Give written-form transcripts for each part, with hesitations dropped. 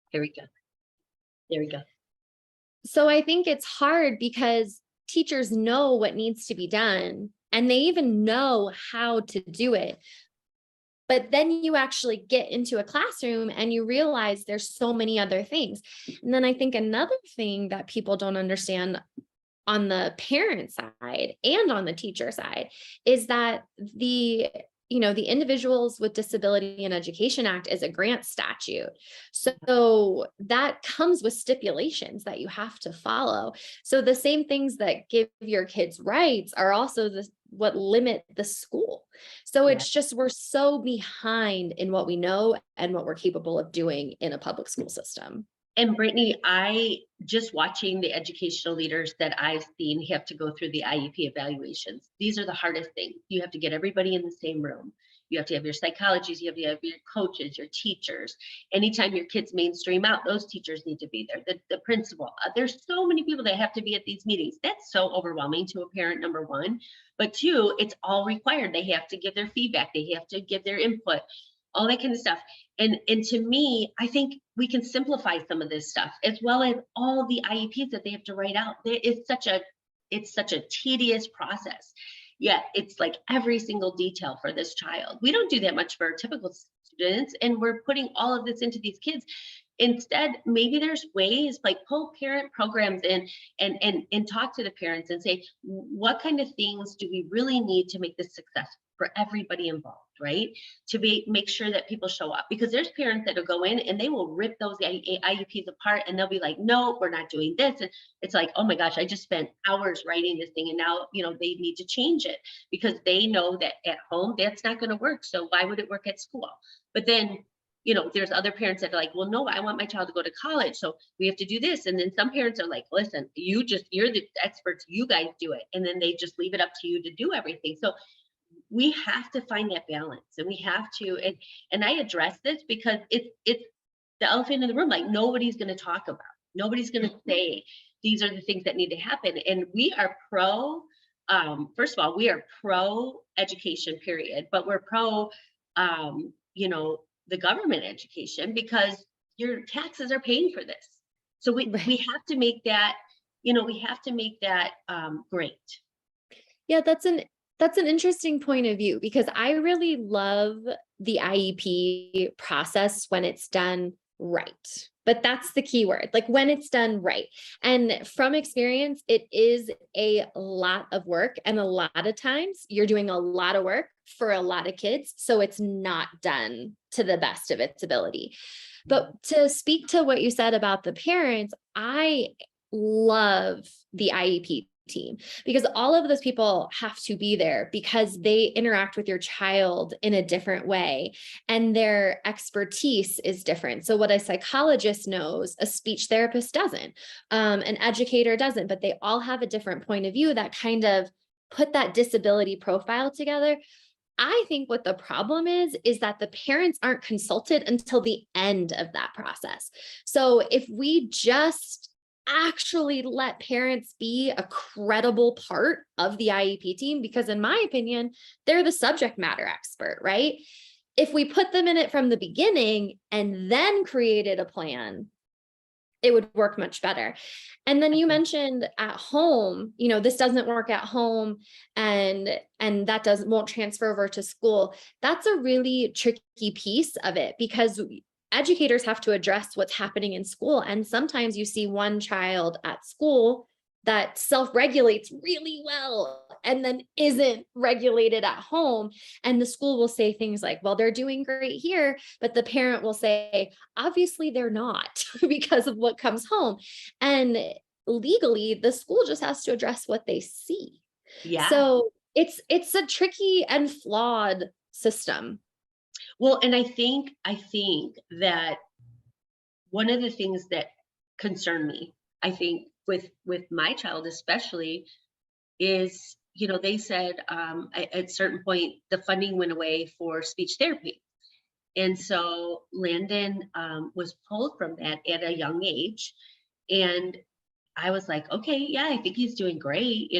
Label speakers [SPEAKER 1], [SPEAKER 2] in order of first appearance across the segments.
[SPEAKER 1] Here we go. There we go.
[SPEAKER 2] So I think it's hard because teachers know what needs to be done and they even know how to do it. But then you actually get into a classroom and you realize there's so many other things. And then I think another thing that people don't understand on the parent side and on the teacher side is that the Individuals with Disability in Education Act is a grant statute. So that comes with stipulations that you have to follow. So the same things that give your kids rights are also what limit the school. So
[SPEAKER 1] Yeah.
[SPEAKER 2] it's just, we're so behind in what we know and what we're capable of doing in a public school system.
[SPEAKER 1] And Brittany, I just watching the educational leaders that I've seen have to go through the IEP evaluations. These are the hardest things. You have to get everybody in the same room. You have to have your psychologists, you have to have your coaches, your teachers. Anytime your kids mainstream out, those teachers need to be there. The principal. There's so many people that have to be at these meetings. That's so overwhelming to a parent, number one. But two, it's all required. They have to give their feedback. They have to give their input, all that kind of stuff. And to me, I think we can simplify some of this stuff, as well as all the IEPs that they have to write out. It's such a tedious process. Yet it's like every single detail for this child. We don't do that much for our typical students, and we're putting all of this into these kids. Instead, maybe there's ways, like pull parent programs in and talk to the parents and say, what kind of things do we really need to make this successful for everybody involved, right? To make sure that people show up, because there's parents that will go in and they will rip those IEPs apart, and they'll be like, no, we're not doing this. And it's like, oh my gosh, I just spent hours writing this thing, and now, they need to change it because they know that at home, that's not going to work. So why would it work at school? But then, there's other parents that are like, well, no, I want my child to go to college, so we have to do this. And then some parents are like, listen, you're the experts, you guys do it. And then they just leave it up to you to do everything. So we have to find that balance, and we have to, and I address this because it's the elephant in the room. Like, nobody's going to talk about, nobody's going to say, these are the things that need to happen. And we are pro, first of all, we are pro education, period, but we're pro, the government education, because your taxes are paying for this. So we have to make that, great.
[SPEAKER 2] Yeah, that's an interesting point of view, because I really love the IEP process when it's done right. But that's the key word, like when it's done right. And from experience, it is a lot of work. And a lot of times you're doing a lot of work for a lot of kids. So it's not done to the best of its ability. But to speak to what you said about the parents, I love the IEP team, because all of those people have to be there because they interact with your child in a different way and their expertise is different. So what a psychologist knows, a speech therapist doesn't, an educator doesn't, but they all have a different point of view that kind of put that disability profile together. I think what the problem is that the parents aren't consulted until the end of that process. So if we just actually let parents be a credible part of the IEP team, because in my opinion, they're the subject matter expert, right? If we put them in it from the beginning and then created a plan, it would work much better. And then you mentioned at home, this doesn't work at home and that won't transfer over to school. That's a really tricky piece of it, because educators have to address what's happening in school. And sometimes you see one child at school that self-regulates really well and then isn't regulated at home. And the school will say things like, well, they're doing great here, but the parent will say, obviously they're not because of what comes home. And legally, the school just has to address what they see.
[SPEAKER 1] Yeah.
[SPEAKER 2] So it's a tricky and flawed system.
[SPEAKER 1] Well, and I think that one of the things that concern me, I think with my child especially, is, they said at a certain point the funding went away for speech therapy, and so Landon was pulled from that at a young age, and I was like, okay, yeah, I think he's doing great.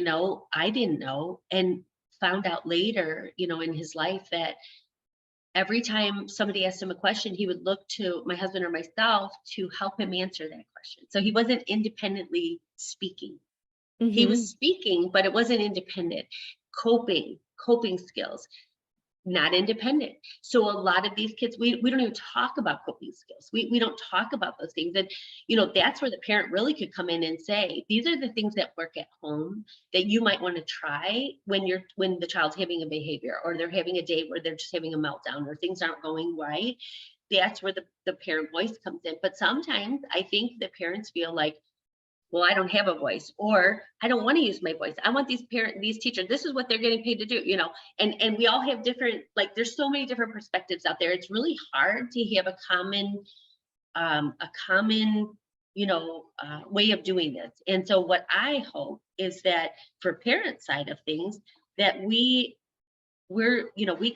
[SPEAKER 1] I didn't know, and found out later, in his life that every time somebody asked him a question, he would look to my husband or myself to help him answer that question. So he wasn't independently speaking. He was
[SPEAKER 2] Mhm.
[SPEAKER 1] speaking, but it wasn't independent. Coping skills, not independent. So a lot of these kids, we don't even talk about coping skills. We don't talk about those things. And, that's where the parent really could come in and say, these are the things that work at home that you might want to try when the child's having a behavior, or they're having a day where they're just having a meltdown, or things aren't going right. That's where the parent voice comes in. But sometimes I think the parents feel like, well, I don't have a voice, or I don't want to use my voice. I want these teachers, this is what they're getting paid to do, and we all have different, like, there's so many different perspectives out there. It's really hard to have a common, way of doing this. And so what I hope is that for parent side of things, that we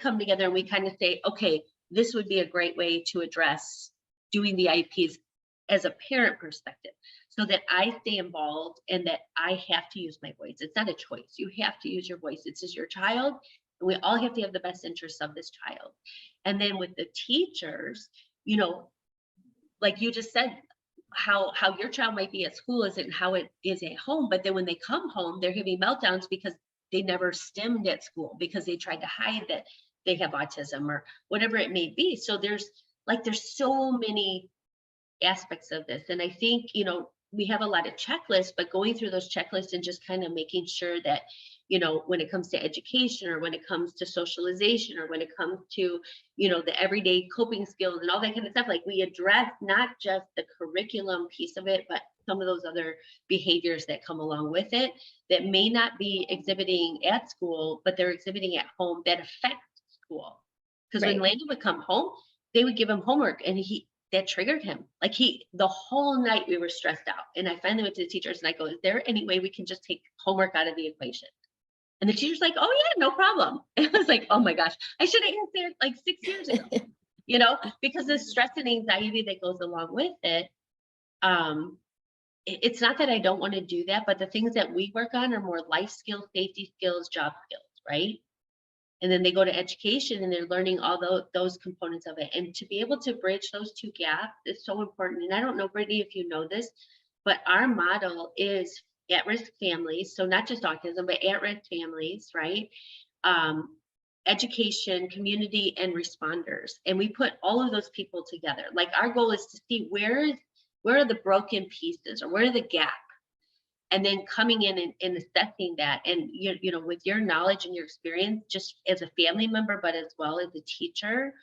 [SPEAKER 1] come together and we kind of say, okay, this would be a great way to address doing the IEPs as a parent perspective, so that I stay involved and that I have to use my voice. It's not a choice. You have to use your voice. It's just your child, and we all have to have the best interests of this child. And then with the teachers, you know, like you just said, how your child might be at school isn't how it is at home, but then when they come home, they're having meltdowns because they never stemmed at school, because they tried to hide that they have autism or whatever it may be. So there's so many aspects of this. And I think, we have a lot of checklists, but going through those checklists and just kind of making sure that, when it comes to education, or when it comes to socialization, or when it comes to, the everyday coping skills and all that kind of stuff, like, we address not just the curriculum piece of it, but some of those other behaviors that come along with it that may not be exhibiting at school, but they're exhibiting at home that affect school. Because when
[SPEAKER 2] Right.
[SPEAKER 1] Landon would come home, they would give him homework, and that triggered him. Like, the whole night we were stressed out. And I finally went to the teachers and I go, is there any way we can just take homework out of the equation? And the teacher's like, oh yeah, no problem. And I was like, oh my gosh, I should have answered like 6 years ago, because the stress and anxiety that goes along with it. It's not that I don't want to do that, but the things that we work on are more life skills, safety skills, job skills, right? And then they go to education and they're learning all those components of it. And to be able to bridge those two gaps is so important. And I don't know, Brittany, if you know this, but our model is at-risk families. So not just autism, but at-risk families, right? Education, community, and responders. And we put all of those people together. Like, our goal is to see where are the broken pieces, or where are the gaps, and then coming in and assessing that. And with your knowledge and your experience, just as a family member, but as well as a teacher,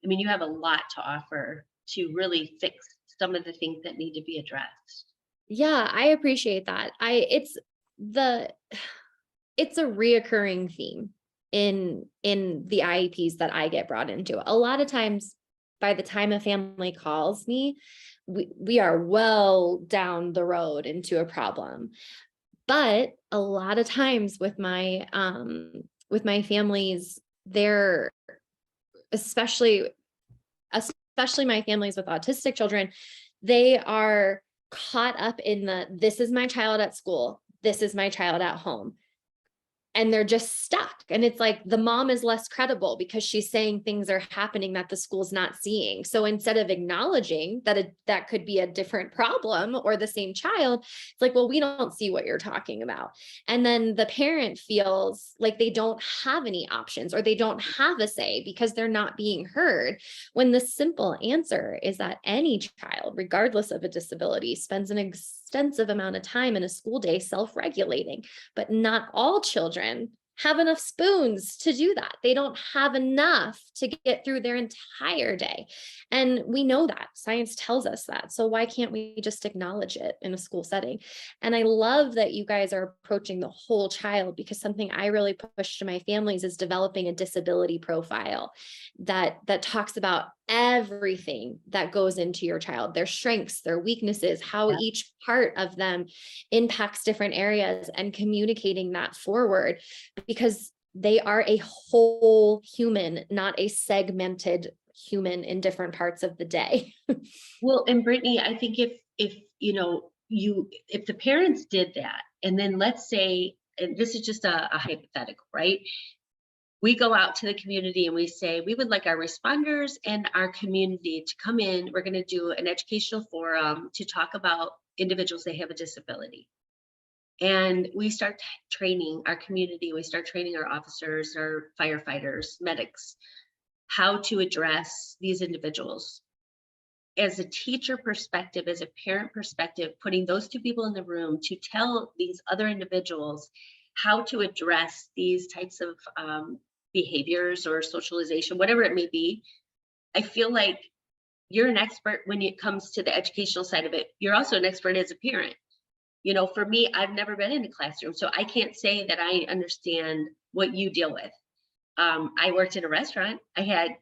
[SPEAKER 1] I mean, you have a lot to offer to really fix some of the things that need to be addressed.
[SPEAKER 2] Yeah, I appreciate that. The it's a reoccurring theme in the IEPs that I get brought into. A lot of times, by the time a family calls me, we are well down the road into a problem. But a lot of times with my families, they're especially my families with autistic children, they are caught up in this is my child at school, this is my child at home. And they're just stuck. And it's like the mom is less credible because she's saying things are happening that the school's not seeing. So instead of acknowledging that that could be a different problem or the same child, it's like, well, we don't see what you're talking about. And then the parent feels like they don't have any options, or they don't have a say because they're not being heard. When the simple answer is that any child, regardless of a disability, spends an extensive amount of time in a school day self-regulating, but not all children have enough spoons to do that. They don't have enough to get through their entire day. And we know that. Science tells us that. So why can't we just acknowledge it in a school setting? And I love that you guys are approaching the whole child, because something I really push to my families is developing a disability profile that talks about everything that goes into your child, their strengths, their weaknesses, how
[SPEAKER 1] Yeah.
[SPEAKER 2] each part of them impacts different areas, and communicating that forward, because they are a whole human, not a segmented human in different parts of the day.
[SPEAKER 1] Well, and Brittany, I think if if the parents did that, and then let's say, and this is just a hypothetical, right? we go out to the community and we say, we would like our responders and our community to come in. We're going to do an educational forum to talk about individuals that have a disability. And we start training our community, we start training our officers, our firefighters, medics, how to address these individuals. As a teacher perspective, as a parent perspective, putting those two people in the room to tell these other individuals how to address these types of behaviors or socialization, whatever it may be. I feel like you're an expert when it comes to the educational side of it. You're also an expert as a parent. You know, for me, I've never been in a classroom, so I can't say that I understand what you deal with. I worked in a restaurant. I had,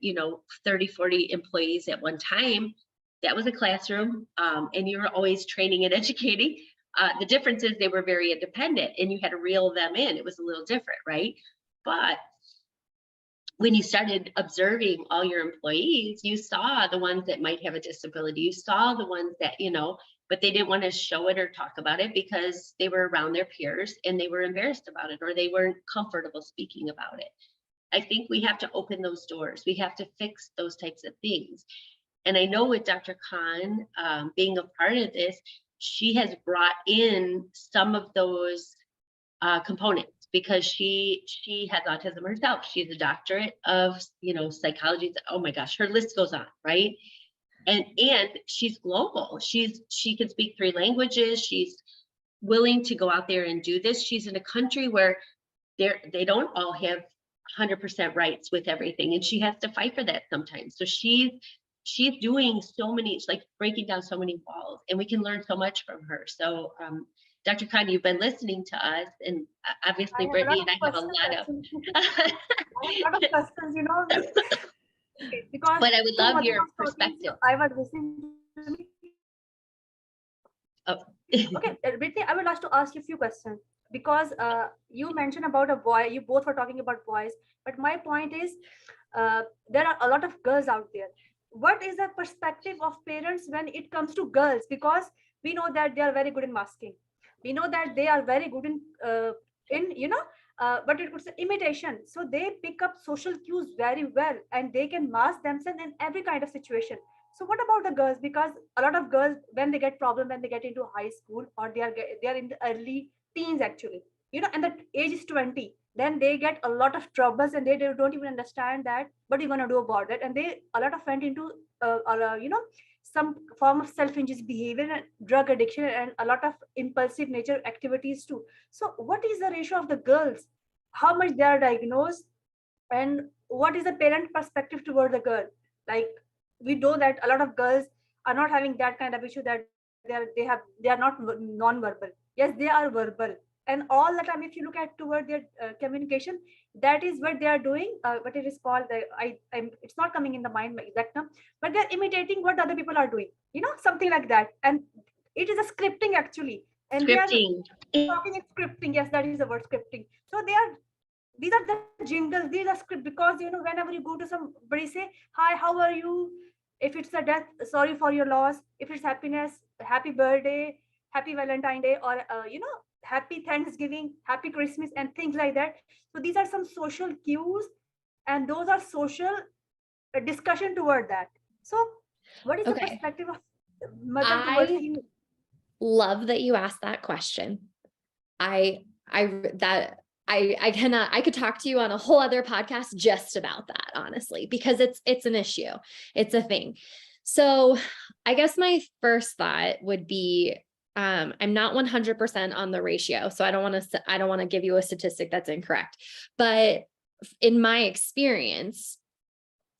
[SPEAKER 1] 30, 40 employees at one time. That was a classroom, and you were always training and educating. The difference is they were very independent and you had to reel them in. It was a little different, right? But when you started observing all your employees, you saw the ones that might have a disability. You saw the ones that, but they didn't want to show it or talk about it because they were around their peers and they were embarrassed about it or they weren't comfortable speaking about it. I think we have to open those doors. We have to fix those types of things. And I know with Dr. Khan being a part of this, she has brought in some of those components because she has autism herself. She's a doctorate of, psychology. Oh my gosh, her list goes on, right? And she's global. She can speak 3 languages. She's willing to go out there and do this. She's in a country where they don't all have 100% rights with everything, and she has to fight for that sometimes. So she's doing so many, it's like breaking down so many walls, and we can learn so much from her. So Dr. Khan, you've been listening to us, and obviously Brittany and I have a lot of
[SPEAKER 3] I have a lot of questions, because
[SPEAKER 1] but I would love your perspective.
[SPEAKER 3] I was listening to me.
[SPEAKER 1] Oh.
[SPEAKER 3] Okay, Brittany, I would like to ask you a few questions because you mentioned about a boy. You both were talking about boys, but my point is there are a lot of girls out there. What is the perspective of parents when it comes to girls? Because we know that they are very good in masking. We know that they are very good in but it was imitation. So they pick up social cues very well, and they can mask themselves in every kind of situation. So what about the girls? Because a lot of girls, when they get problem, when they get into high school or they are in the early teens actually, and the age is 20, then they get a lot of troubles and they don't even understand that what are you going to do about that, and they a lot of went into some form of self-injurious behavior and drug addiction and a lot of impulsive nature activities too. So what is the ratio of the girls, how much they are diagnosed, and what is the parent perspective toward the girl? Like, we know that a lot of girls are not having that kind of issue, that they are not non-verbal. Yes, they are verbal, and all the time if you look at toward their communication, that is what they are doing, what it is called, it's not coming in the mind my exact term, but they're imitating what other people are doing, something like that, and it is a scripting actually, and
[SPEAKER 1] Scripting.
[SPEAKER 3] they are talking in scripting. Yes, that is the word, scripting. So these are the jingles, these are script, because whenever you go to somebody, say hi, how are you? If it's a death, sorry for your loss. If it's happiness, happy birthday, happy Valentine Day, or happy Thanksgiving, happy Christmas, and things like that. So these are some social cues, and those are social discussion toward that. So what is the perspective of mother towards you?
[SPEAKER 2] Love that you asked that question. I could talk to you on a whole other podcast just about that, honestly, because it's an issue. It's a thing. So I guess my first thought would be, I'm not 100% on the ratio, so I don't want to give you a statistic that's incorrect, but in my experience,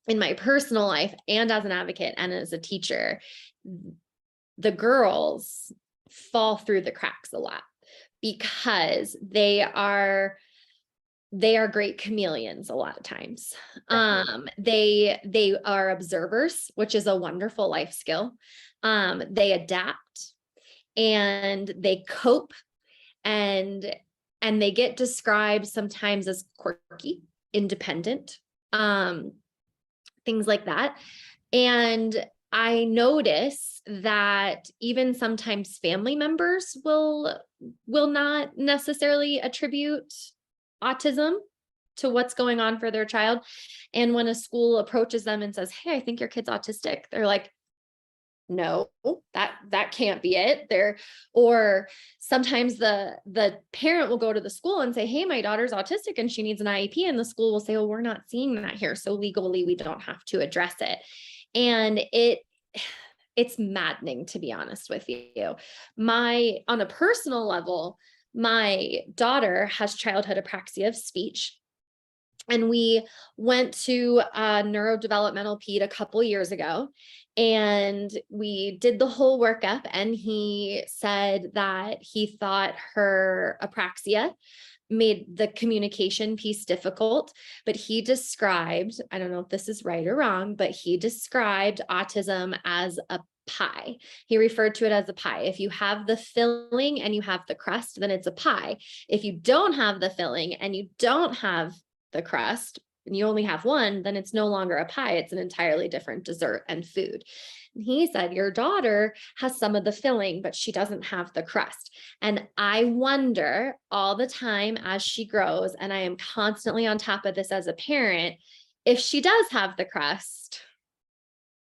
[SPEAKER 2] in my personal life and as an advocate and as a teacher, the girls fall through the cracks a lot because they are great chameleons a lot of times. They are observers, which is a wonderful life skill. They adapt and they cope, and they get described sometimes as quirky, independent, things like that. And I notice that even sometimes family members will not necessarily attribute autism to what's going on for their child. And when a school approaches them and says, hey, I think your kid's autistic, they're like, no, that can't be it. Or sometimes the parent will go to the school and say, hey, my daughter's autistic and she needs an IEP. And the school will say, oh, we're not seeing that here. So legally, we don't have to address it. And it's maddening, to be honest with you. On a personal level, my daughter has childhood apraxia of speech. And we went to a neurodevelopmental ped a couple years ago, and we did the whole workup, and he said that he thought her apraxia made the communication piece difficult, but he described, I don't know if this is right or wrong, but he described autism as a pie. He referred to it as a pie. If you have the filling and you have the crust, then it's a pie. If you don't have the filling and you don't have the crust and you only have one, then it's no longer a pie. It's an entirely different dessert and food. And he said, your daughter has some of the filling, but she doesn't have the crust. And I wonder all the time as she grows, and I am constantly on top of this as a parent, if she does have the crust,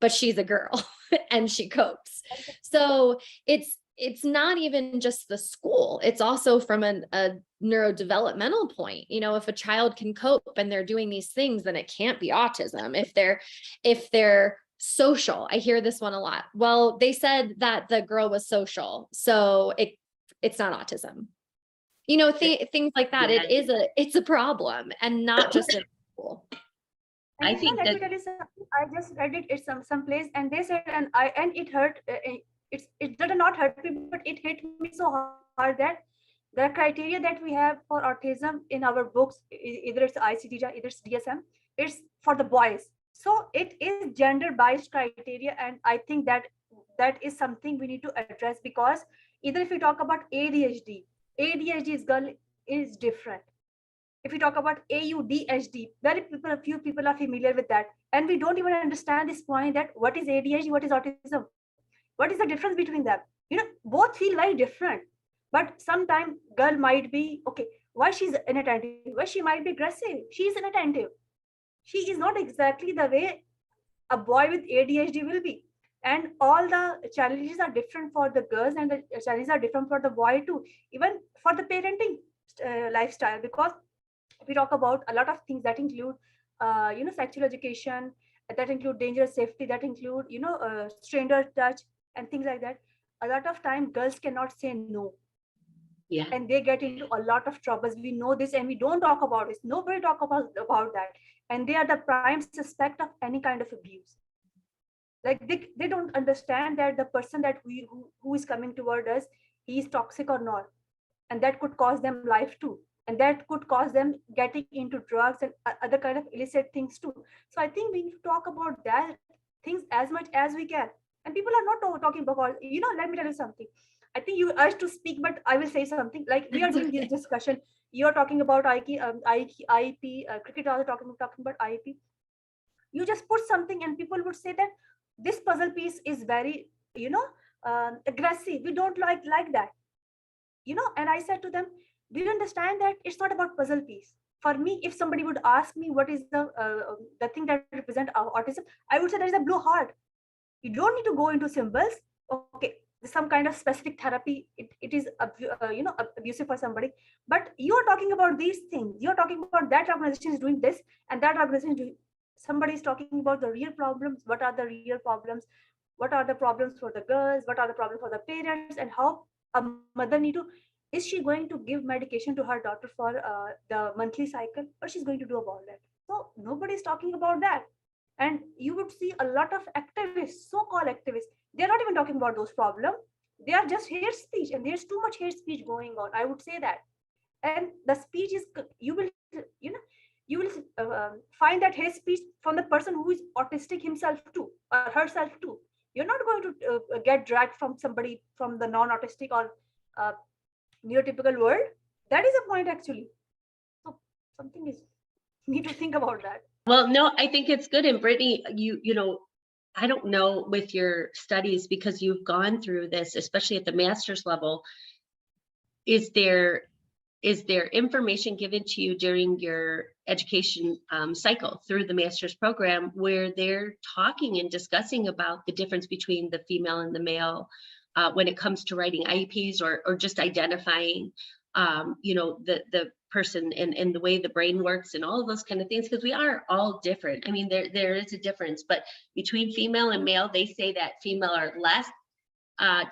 [SPEAKER 2] but she's a girl and she copes. So it's not even just the school. It's also from a neurodevelopmental point. If a child can cope and they're doing these things, then it can't be autism. If they're social, I hear this one a lot. Well, they said that the girl was social, so it's not autism. Things like that.
[SPEAKER 1] Yeah.
[SPEAKER 2] It's a problem, and not just in school.
[SPEAKER 1] I think
[SPEAKER 3] let
[SPEAKER 1] that
[SPEAKER 3] me tell you something. I just read it at some place, and they said, and it hurt. It did not hurt me, but it hit me so hard that the criteria that we have for autism in our books, either it's ICD, either it's DSM, it's for the boys. So it is gender biased criteria, and I think that is something we need to address, because either if we talk about ADHD is different. If we talk about AUDHD, few people are familiar with that, and we don't even understand this point that what is ADHD, what is autism, what is the difference between them. Both feel very different, but sometimes girl might be okay. Why she's inattentive? Why she might be aggressive? She is inattentive. She is not exactly the way a boy with ADHD will be. And all the challenges are different for the girls, and the challenges are different for the boy too, even for the parenting lifestyle. Because we talk about a lot of things that include sexual education, that include dangerous safety, that include stranger touch and things like that. A lot of time girls cannot say no,
[SPEAKER 1] yeah.
[SPEAKER 3] and they get into a lot of troubles. We know this, and we don't talk about this. Nobody talk about that, and they are the prime suspect of any kind of abuse. Like they don't understand that the person that who is coming toward us, he is toxic or not, and that could cost them life too, and that could cause them getting into drugs and other kind of illicit things too. So I think we need to talk about that things as much as we can. And people are not talking about, let me tell you something. I think you urged to speak, but I will say something. Like, we are doing this discussion, you're talking about IEP, cricket also talking about IEP. You just put something and people would say that this puzzle piece is very aggressive, we don't like that. And I said to them, do you understand that it's not about puzzle piece? For me, if somebody would ask me what is the thing that represent autism, I would say there is a blue heart. You don't need to go into symbols. Okay, some kind of specific therapy, it is abusive for somebody, but you are talking about these things. You're talking about that organization is doing this and that organization is doing. Somebody is talking about the real problems. What are the real problems? What are the problems for the girls? What are the problems for the parents? And how a mother need to, is she going to give medication to her daughter for the monthly cycle? What she's going to do about that? So nobody is talking about that. And you would see a lot of activists, so-called activists, they're not even talking about those problems. They are just hate speech, and there's too much hate speech going on, I would say that. And the speech is, you will find that hate speech from the person who is autistic himself too, or herself too. You're not going to get dragged from somebody from the non-autistic or neurotypical world. That is a point, actually. So something is, need to think about that.
[SPEAKER 1] Well, no, I think it's good. And Brittany, I don't know with your studies, because you've gone through this, especially at the master's level, is there is there information given to you during your education cycle through the master's program where they're talking and discussing about the difference between the female and the male when it comes to writing IEPs or just identifying, the person and the way the brain works and all of those kind of things, because we are all different. I mean, there is a difference, but between female and male, they say that female are less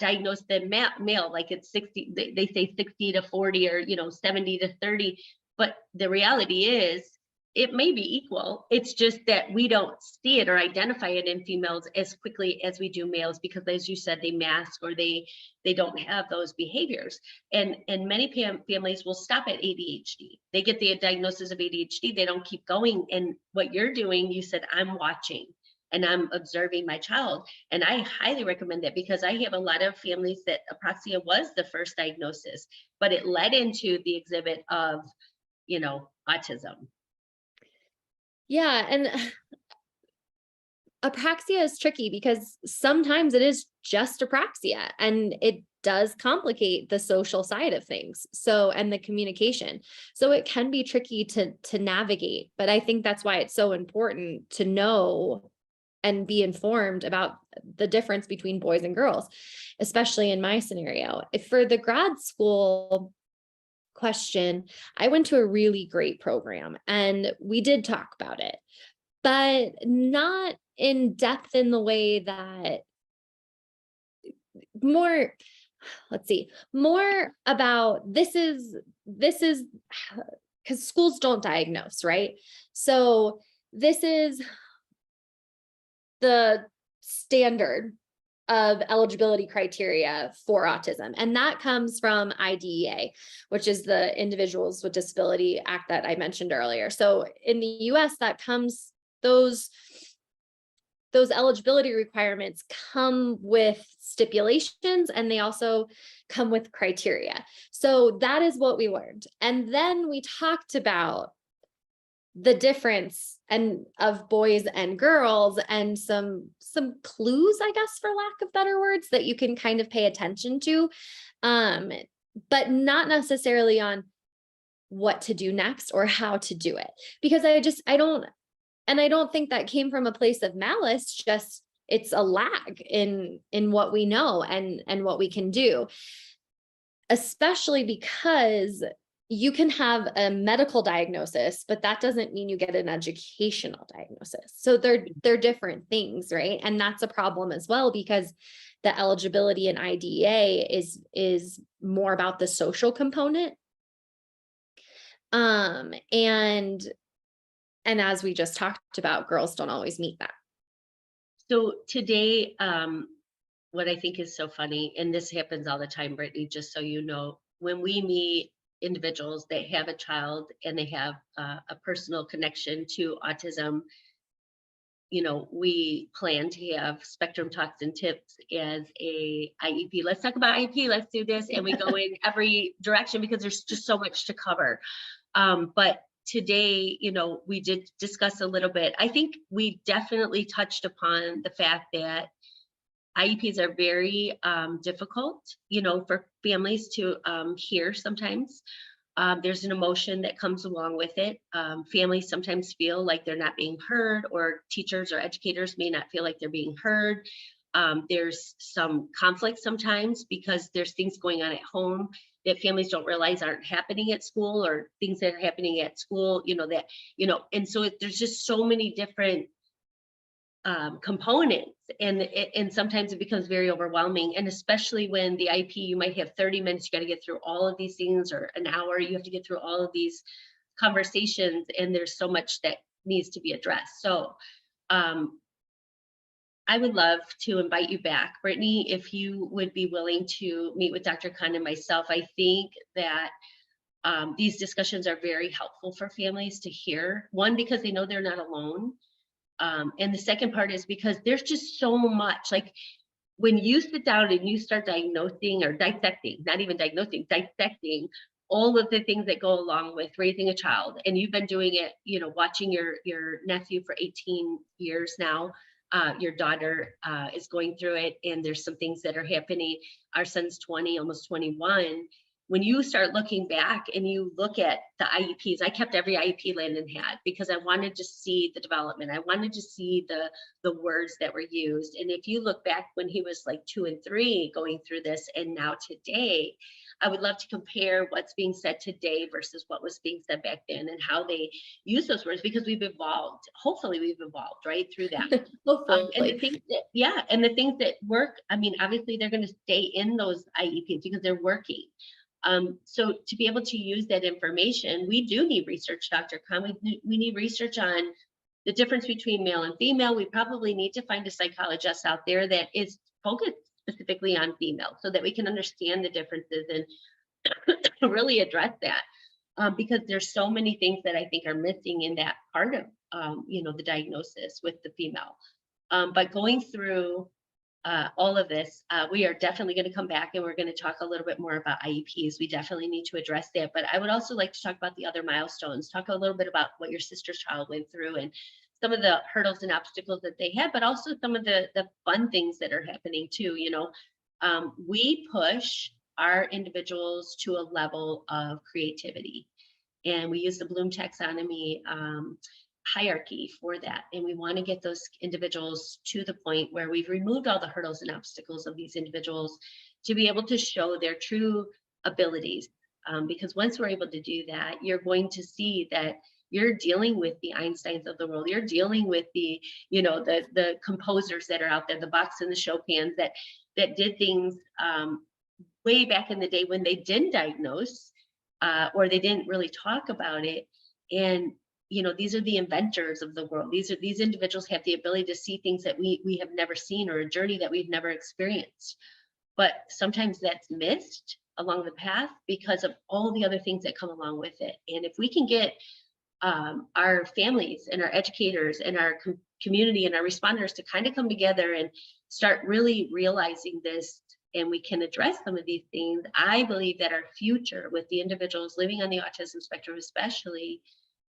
[SPEAKER 1] diagnosed than male, like it's 60, they say 60 to 40 or 70 to 30, but the reality is it may be equal. It's just that we don't see it or identify it in females as quickly as we do males, because as you said, they mask or they don't have those behaviors. And many families will stop at ADHD. They get the diagnosis of ADHD, they don't keep going. And what you're doing, you said, I'm watching and I'm observing my child. And I highly recommend that, because I have a lot of families that apraxia was the first diagnosis, but it led into the exhibit of, autism.
[SPEAKER 2] Yeah. And apraxia is tricky because sometimes it is just apraxia and it does complicate the social side of things. So, and the communication. So it can be tricky to navigate, but I think that's why it's so important to know and be informed about the difference between boys and girls, especially in my scenario. If for the grad school question, I went to a really great program and we did talk about it, but not in depth in the way that more about this is because schools don't diagnose, right? So this is the standard of eligibility criteria for autism. And that comes from IDEA, which is the Individuals with Disability Act that I mentioned earlier. So in the US, that comes, those eligibility requirements come with stipulations and they also come with criteria. So that is what we learned. And then we talked about the difference of boys and girls and some clues, I guess, for lack of better words, that you can kind of pay attention to, but not necessarily on what to do next or how to do it. Because I don't think that came from a place of malice, just it's a lag in what we know and what we can do, especially because you can have a medical diagnosis, but that doesn't mean you get an educational diagnosis. So they're different things, right? And that's a problem as well, because the eligibility in IDEA is more about the social component. And as we just talked about, girls don't always meet that.
[SPEAKER 1] So today, what I think is so funny, and this happens all the time, Brittany, just so you know, when we meet individuals that have a child and they have a personal connection to autism, we plan to have Spectrum Talks and Tips as a IEP. Let's talk about IEP. Let's do this. And we go in every direction because there's just so much to cover. But today, we did discuss a little bit. I think we definitely touched upon the fact that IEPs are very difficult, for families to hear sometimes. There's an emotion that comes along with it. Families sometimes feel like they're not being heard, or teachers or educators may not feel like they're being heard. There's some conflict sometimes because there's things going on at home that families don't realize aren't happening at school, or things that are happening at school, and so there's just so many different components, and sometimes it becomes very overwhelming. And especially when the IEP, you might have 30 minutes, you got to get through all of these things, or an hour, you have to get through all of these conversations, and there's so much that needs to be addressed. So I would love to invite you back, Brittany, if you would be willing to meet with Dr. Khan and myself. I think that these discussions are very helpful for families to hear. One, because they know they're not alone. And the second part is because there's just so much, like when you sit down and you start diagnosing or dissecting, not even diagnosing, dissecting all of the things that go along with raising a child. And you've been doing it, watching your nephew for 18 years now. Your daughter is going through it, and there's some things that are happening. Our son's 20, almost 21. when you start looking back and you look at the IEPs, I kept every IEP Landon had because I wanted to see the development. I wanted to see the words that were used. And if you look back when he was like 2 and 3 going through this and now today, I would love to compare what's being said today versus what was being said back then and how they use those words, because we've evolved. Hopefully we've evolved right through that. And the
[SPEAKER 2] Hopefully.
[SPEAKER 1] things that, yeah, and the things that work, I mean, obviously they're going to stay in those IEPs because they're working. So to be able to use that information, we do need research, Dr. Khan. We need research on the difference between male and female. We probably need to find a psychologist out there that is focused specifically on female so that we can understand the differences and really address that. Because there's so many things that I think are missing in that part of, the diagnosis with the female. But going through all of this, we are definitely going to come back and we're going to talk a little bit more about IEPs. We definitely need to address that. But I would also like to talk about the other milestones, talk a little bit about what your sister's child went through and some of the hurdles and obstacles that they had, but also some of the fun things that are happening too. We push our individuals to a level of creativity, and we use the Bloom taxonomy hierarchy for that. And we want to get those individuals to the point where we've removed all the hurdles and obstacles of these individuals to be able to show their true abilities. Because once we're able to do that, you're going to see that you're dealing with the Einsteins of the world. You're dealing with the composers that are out there, the Bachs and the Chopins that did things way back in the day when they didn't diagnose or they didn't really talk about it. And these are the inventors of the world. These individuals have the ability to see things that we have never seen, or a journey that we've never experienced. But sometimes that's missed along the path because of all the other things that come along with it. And if we can get our families and our educators and our community and our responders to kind of come together and start really realizing this, and we can address some of these things, I believe that our future with the individuals living on the autism spectrum especially,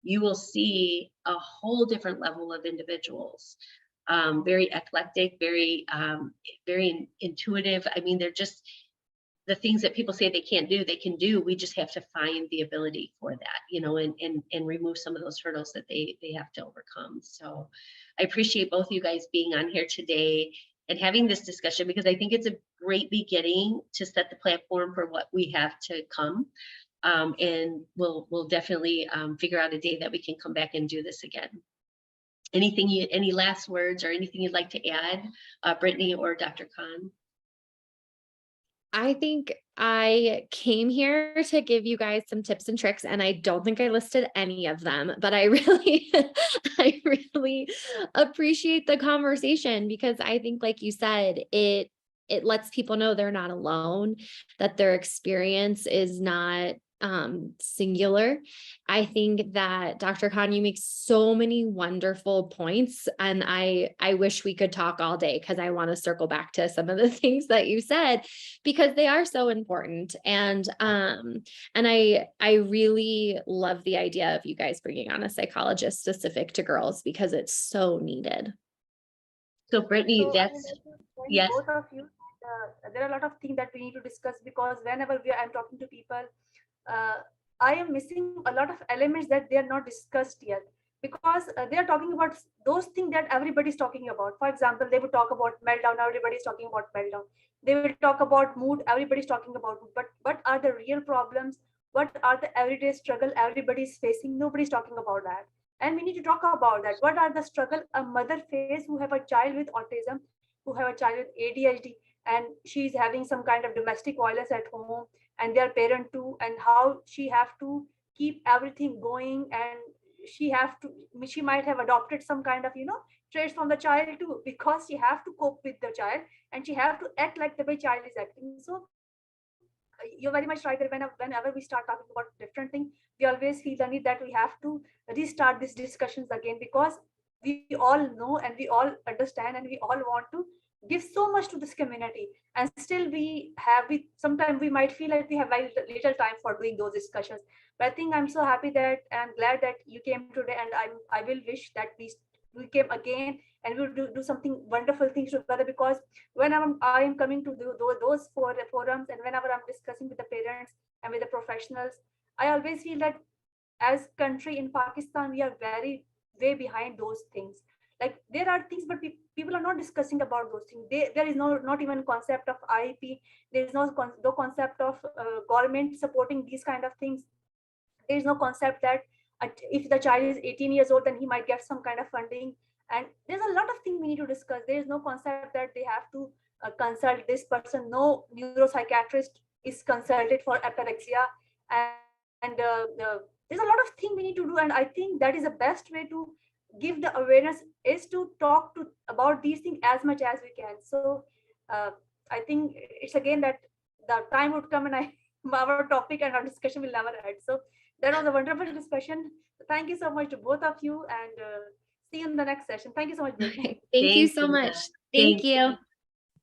[SPEAKER 1] you will see a whole different level of individuals, very eclectic, very intuitive. I mean, they're just the things that people say they can't do, they can do. We just have to find the ability for that, and remove some of those hurdles that they have to overcome. So I appreciate both of you guys being on here today and having this discussion, because I think it's a great beginning to set the platform for what we have to come. And we'll definitely figure out a day that we can come back and do this again. Any last words or anything you'd like to add, Brittany or Dr. Khan?
[SPEAKER 2] I think I came here to give you guys some tips and tricks, and I don't think I listed any of them, but I really appreciate the conversation, because I think, like you said, it lets people know they're not alone, that their experience is not singular. I think that Dr. Khan, you make so many wonderful points, and I wish we could talk all day, because I want to circle back to some of the things that you said, because they are so important. And I really love the idea of you guys bringing on a psychologist specific to girls, because it's so needed.
[SPEAKER 1] So Brittany,
[SPEAKER 3] So I
[SPEAKER 1] that's,
[SPEAKER 3] would like to thank
[SPEAKER 1] yes.
[SPEAKER 3] both of you. There are a lot of things that we need to discuss, because whenever I'm talking to people, I am missing a lot of elements that they are not discussed yet, because they are talking about those things that everybody's talking about. For example, they would talk about meltdown, everybody's talking about meltdown. They will talk about mood, everybody's talking about mood. But what are the real problems? What are the everyday struggle everybody's facing? Nobody's talking about that. And we need to talk about that. What are the struggle a mother face who have a child with autism, who have a child with ADHD, and she's having some kind of domestic violence at home, and their parent too, and how she have to keep everything going, and she might have adopted some kind of traits from the child too, because she have to cope with the child, and she have to act like the way child is acting. So you're very much right that whenever we start talking about different things, we always feel the need that we have to restart these discussions again, because we all know and we all understand and we all want to give so much to this community, and still we sometimes we might feel like we have very little time for doing those discussions. But I think I'm so happy that I'm glad that you came today, and I will wish that we came again and we'll do something wonderful things together. Because whenever I am coming to those forums, and whenever I'm discussing with the parents and with the professionals, I always feel that as country in Pakistan, we are very way behind those things. Like there are things, but people are not discussing about those things. There is not even concept of IEP. There is no concept of government supporting these kind of things. There is no concept that if the child is 18 years old, then he might get some kind of funding. And there's a lot of things we need to discuss. There is no concept that they have to consult this person. No neuropsychiatrist is consulted for epilepsy. And there's a lot of things we need to do. And I think that is the best way to give the awareness, is to talk to about these things as much as we can. So uh, I think it's again that the time would come, and our topic and our discussion will never end. So that was a wonderful discussion. Thank you so much to both of you, and see you in the next session. Thank you so much, Brittany.
[SPEAKER 2] Thank you
[SPEAKER 1] Thanks,
[SPEAKER 2] so
[SPEAKER 1] Linda.
[SPEAKER 2] much. Thank
[SPEAKER 1] Thank
[SPEAKER 2] you.